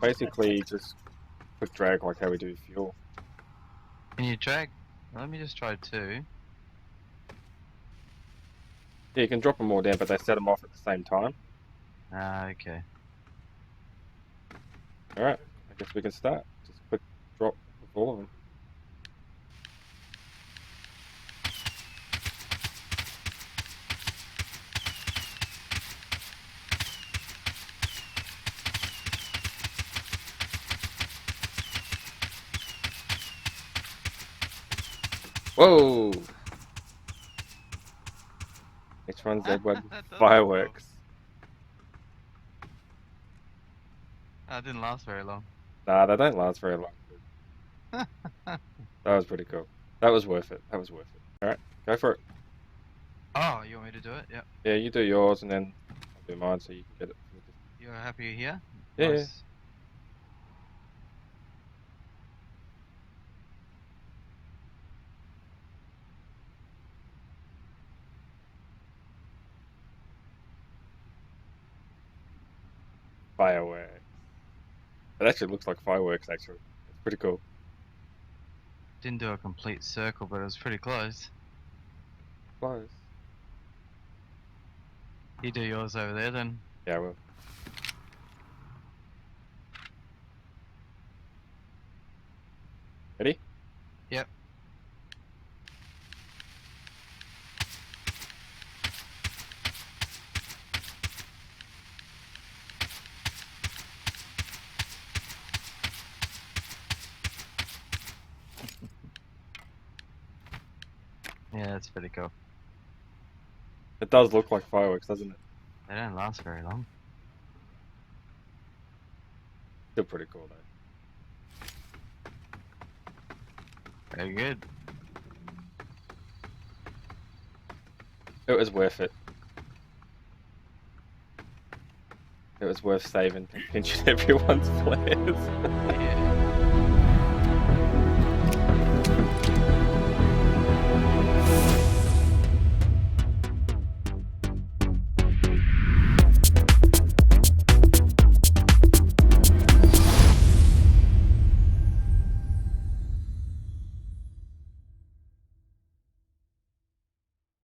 basically just quick drag like how we do fuel. Can you drag? Let me just try 2. Yeah, you can drop them all down, but they set them off at the same time. Ah, okay. Alright, I guess we can start. Just a quick drop with all of them. Whoa! H1Z1 That does look fireworks. cool. It didn't last very long. Nah, they don't last very long. That was pretty cool. That was worth it. That was worth it. Alright, go for it. Oh, you want me to do it? Yep. Yeah, you do yours and then I'll do mine so you can get it. You're happy here? Yeah, yeah. Nice. Fireworks. It actually looks like fireworks, actually. It's pretty cool. Didn't do a complete circle, but it was pretty close. Close. You do yours over there then. Yeah, I will. Ready? Yep. Yeah, that's pretty cool. It does look like fireworks, doesn't it? They don't last very long. Still pretty cool, though. Very good. It was worth it. It was worth saving and pinching everyone's flares. Yeah.